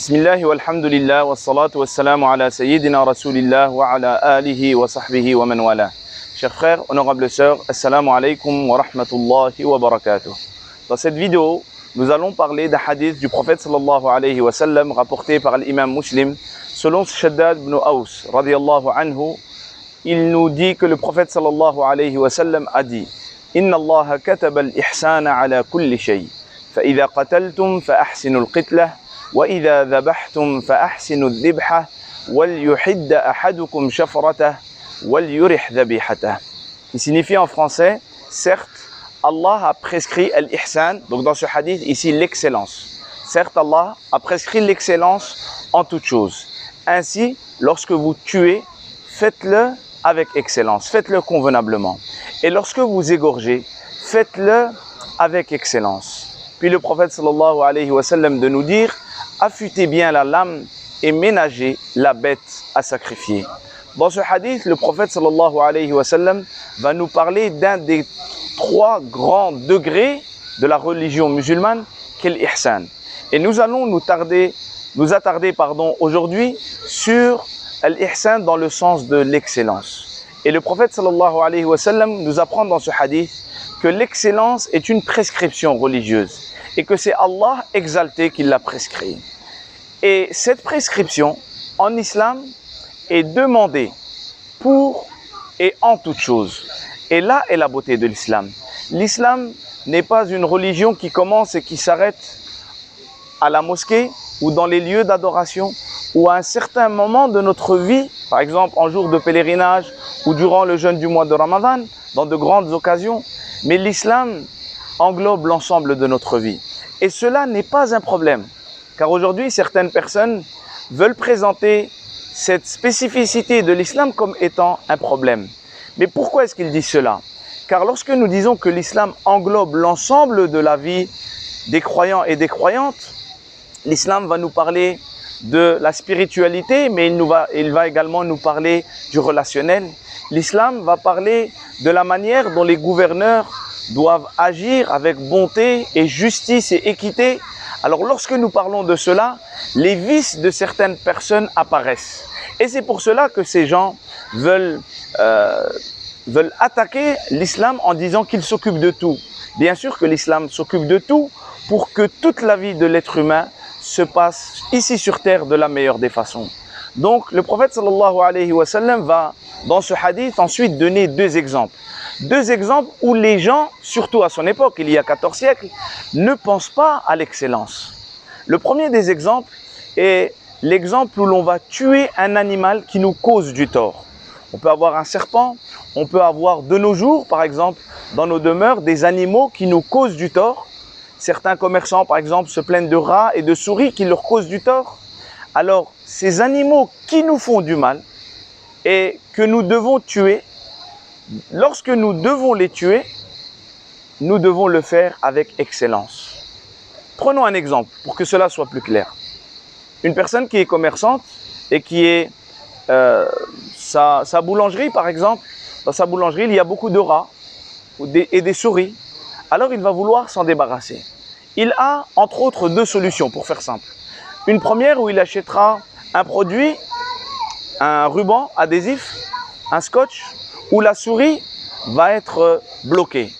Bismillah walhamdulillah wassalatu wassalamu ala sayyidina rasulillah wa ala alihi wa sahbihi wa man wala. Chers frères, honorables sœurs, assalamu alaikum wa rahmatullahi wa barakatuh. Dans cette vidéo, nous allons parler d'un hadith du prophète sallallahu alayhi wa sallam rapporté par l'imam Muslim. Selon Shaddad ibn Aws radiyallahu anhu, il nous dit que le prophète sallallahu alayhi wa sallam a dit: Inna Allah kataba al-ihsana ala kulli shay. Fa idha qataltum fa ahsinu al-qitlah. وإذا ذبحتم فأحسنوا الذبحة وليحد أحدكم شفرته وليرح ذبيحته. Qui signifie en français, certes, Allah a prescrit al-ihsan, donc dans ce hadith ici l'excellence. Certes, Allah a prescrit l'excellence en toute chose. Ainsi, lorsque vous tuez, faites-le avec excellence, faites-le convenablement. Et lorsque vous égorgez, faites-le avec excellence. Puis le prophète sallallahu alayhi wa sallam de nous dire: affûtez bien la lame et ménagez la bête à sacrifier. Dans ce hadith, le prophète sallallahu alayhi wa sallam va nous parler d'un des trois grands degrés de la religion musulmane, qu'est l'ihsan. Et nous allons nous attarder aujourd'hui sur l'ihsan dans le sens de l'excellence. Et le prophète sallallahu alayhi wa sallam nous apprend dans ce hadith que l'excellence est une prescription religieuse et que c'est Allah exalté qui l'a prescrit. Et cette prescription en islam est demandée pour et en toute chose. Et là est la beauté de l'islam. L'islam n'est pas une religion qui commence et qui s'arrête à la mosquée ou dans les lieux d'adoration ou à un certain moment de notre vie, par exemple en jour de pèlerinage ou durant le jeûne du mois de Ramadan, dans de grandes occasions. Mais l'islam englobe l'ensemble de notre vie. Et cela n'est pas un problème. Car aujourd'hui, certaines personnes veulent présenter cette spécificité de l'islam comme étant un problème. Mais pourquoi est-ce qu'ils disent cela? Car lorsque nous disons que l'islam englobe l'ensemble de la vie des croyants et des croyantes, l'islam va nous parler de la spiritualité, mais il va également nous parler du relationnel. L'islam va parler de la manière dont les gouverneurs doivent agir avec bonté et justice et équité. Alors lorsque nous parlons de cela, les vices de certaines personnes apparaissent. Et c'est pour cela que ces gens veulent attaquer l'islam en disant qu'il s'occupe de tout. Bien sûr que l'islam s'occupe de tout pour que toute la vie de l'être humain se passe ici sur terre de la meilleure des façons. Donc le prophète sallallahu alayhi wa sallam va dans ce hadith ensuite donner deux exemples. Deux exemples où les gens, surtout à son époque, il y a 14 siècles, ne pensent pas à l'excellence. Le premier des exemples est l'exemple où l'on va tuer un animal qui nous cause du tort. On peut avoir un serpent, on peut avoir de nos jours, par exemple, dans nos demeures, des animaux qui nous causent du tort. Certains commerçants, par exemple, se plaignent de rats et de souris qui leur causent du tort. Alors, ces animaux qui nous font du mal et que nous devons tuer, lorsque nous devons les tuer, nous devons le faire avec excellence. Prenons un exemple pour que cela soit plus clair. Une personne qui est commerçante et qui est sa boulangerie par exemple, dans sa boulangerie il y a beaucoup de rats et des souris, alors il va vouloir s'en débarrasser. Il a entre autres deux solutions pour faire simple. Une première où il achètera un produit, un ruban adhésif, un scotch, où la souris va être bloquée.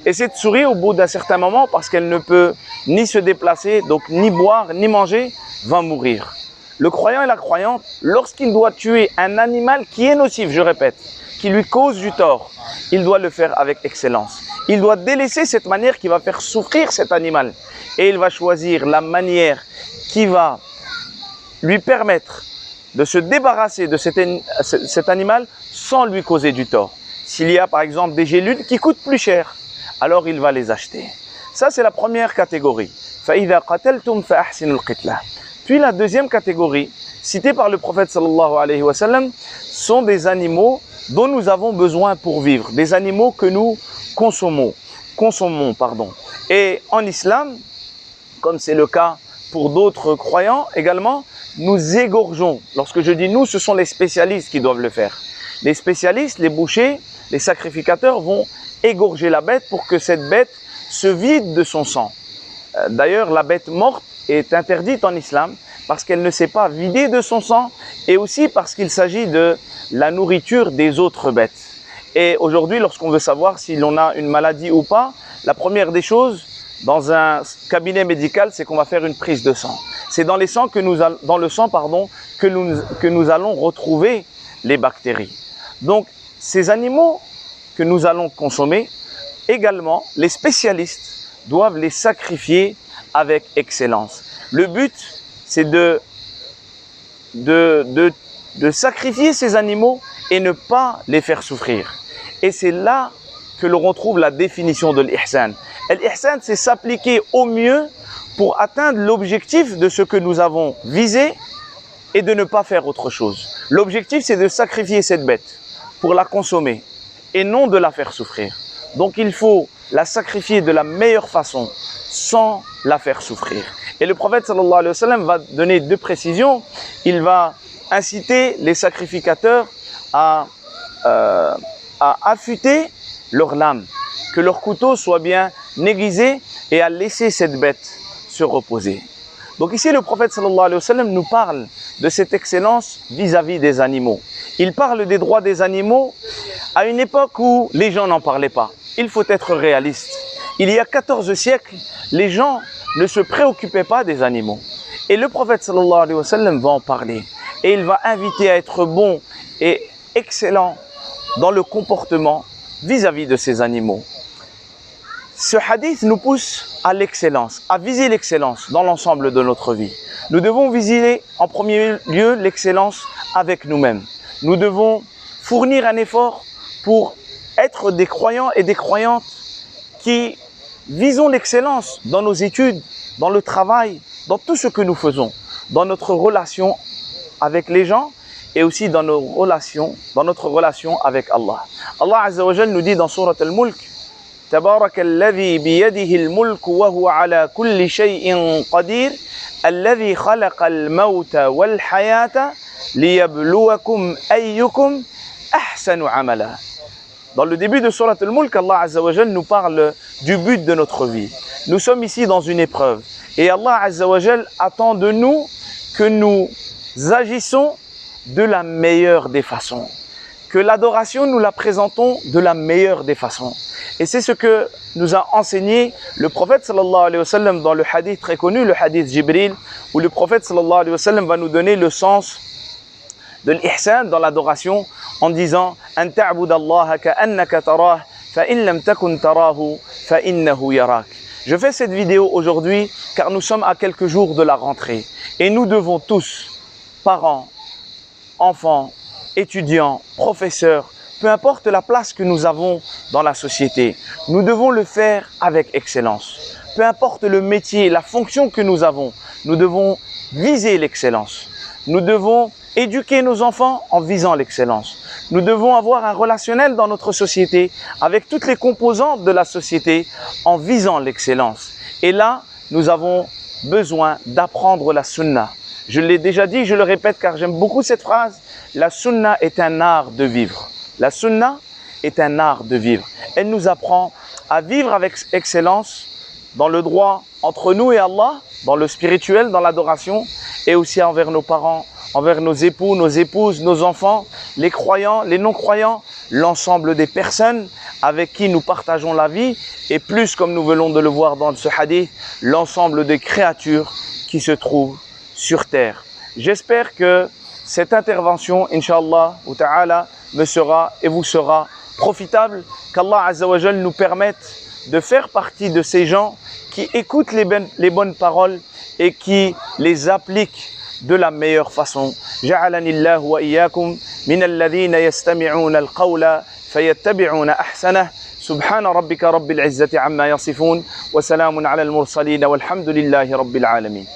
Et cette souris, au bout d'un certain moment, parce qu'elle ne peut ni se déplacer, donc ni boire, ni manger, va mourir. Le croyant et la croyante, lorsqu'il doit tuer un animal qui est nocif, je répète, qui lui cause du tort, il doit le faire avec excellence. Il doit délaisser cette manière qui va faire souffrir cet animal. Et il va choisir la manière qui va lui permettre de se débarrasser de cet animal sans lui causer du tort. S'il y a par exemple des gélules qui coûtent plus cher, alors il va les acheter. Ça c'est la première catégorie. فَإِذَا قَتَلْتُمْ فَأَحْسِنُوا الْقِتْلَةَ. Puis la deuxième catégorie, citée par le prophète sallallahu alayhi wa sallam, sont des animaux dont nous avons besoin pour vivre, des animaux que nous consommons. Et en islam, comme c'est le cas pour d'autres croyants également, nous égorgeons. Lorsque je dis nous, ce sont les spécialistes qui doivent le faire. Les spécialistes, les bouchers, les sacrificateurs vont égorger la bête pour que cette bête se vide de son sang. D'ailleurs, la bête morte est interdite en islam, parce qu'elle ne s'est pas vidée de son sang et aussi parce qu'il s'agit de la nourriture des autres bêtes. Et aujourd'hui, lorsqu'on veut savoir si l'on a une maladie ou pas, la première des choses dans un cabinet médical, c'est qu'on va faire une prise de sang. C'est dans le sang que nous allons retrouver les bactéries. Donc, ces animaux que nous allons consommer, également, les spécialistes doivent les sacrifier avec excellence. Le but, c'est de sacrifier ces animaux et ne pas les faire souffrir. Et c'est là que l'on retrouve la définition de l'ihsan. L'ihsan, c'est s'appliquer au mieux pour atteindre l'objectif de ce que nous avons visé et de ne pas faire autre chose. L'objectif, c'est de sacrifier cette bête pour la consommer et non de la faire souffrir. Donc, il faut la sacrifier de la meilleure façon sans la faire souffrir. Et le prophète sallallahu alayhi wa sallam va donner deux précisions. Il va inciter les sacrificateurs à affûter leur lame, que leur couteau soit bien aiguisé et à laisser cette bête se reposer. Donc ici, le prophète sallallahu alayhi wa sallam nous parle de cette excellence vis-à-vis des animaux. Il parle des droits des animaux à une époque où les gens n'en parlaient pas. Il faut être réaliste. Il y a 14 siècles, les gens ne se préoccupaient pas des animaux. Et le prophète sallallahu alayhi wa sallam va en parler. Et il va inviter à être bon et excellent dans le comportement vis-à-vis de ces animaux. Ce hadith nous pousse à l'excellence, à viser l'excellence dans l'ensemble de notre vie. Nous devons viser en premier lieu l'excellence avec nous-mêmes. Nous devons fournir un effort pour être des croyants et des croyantes qui visons l'excellence dans nos études, dans le travail, dans tout ce que nous faisons, dans notre relation avec les gens et aussi dans notre relation avec Allah. Allah Azza wa Jal nous dit dans Surat Al-Mulk, تبارك الذي بيده الملك وهو على كل شيء قدير الذي خلق الموت والحياة ليبلوكم أيكم أحسن عملا. Dans le début de Surat Al-Mulk, Allah Azza wa Jal nous parle du but de notre vie. Nous sommes ici dans une épreuve et Allah Azza wa Jal attend de nous que nous agissons de la meilleure des façons, que l'adoration nous la présentons de la meilleure des façons. Et c'est ce que nous a enseigné le prophète sallallahu alayhi wa sallam dans le hadith très connu, le hadith Jibril, où le prophète sallallahu alayhi wa sallam va nous donner le sens de l'ihsan dans l'adoration en disant « An ta'budallaha ka'annaka tarah, fa in lam takun tarahu, fa innahu yarak » Je fais cette vidéo aujourd'hui car nous sommes à quelques jours de la rentrée et nous devons tous, parents, enfants, étudiants, professeurs, peu importe la place que nous avons dans la société, nous devons le faire avec excellence. Peu importe le métier, la fonction que nous avons, nous devons viser l'excellence. Nous devons éduquer nos enfants en visant l'excellence. Nous devons avoir un relationnel dans notre société avec toutes les composantes de la société en visant l'excellence. Et là, nous avons besoin d'apprendre la sunna. Je l'ai déjà dit, je le répète car j'aime beaucoup cette phrase. La sunna est un art de vivre. La sunna est un art de vivre. Elle nous apprend à vivre avec excellence dans le droit entre nous et Allah, dans le spirituel, dans l'adoration et aussi envers nos parents, envers nos époux, nos épouses, nos enfants, les croyants, les non-croyants, l'ensemble des personnes avec qui nous partageons la vie et plus, comme nous venons de le voir dans ce hadith, l'ensemble des créatures qui se trouvent sur terre. J'espère que cette intervention, Inch'Allah ou Ta'ala, me sera et vous sera profitable, qu'Allah Azza wa Jal nous permette de faire partie de ces gens qui écoutent les bonnes paroles et qui les appliquent de la meilleure façon. جعلني الله وإياكم من الذين يستمعون القول فيتبعون أحسنه سبحان ربك رب العزة عما يصفون وسلام على المرسلين والحمد لله رب العالمين.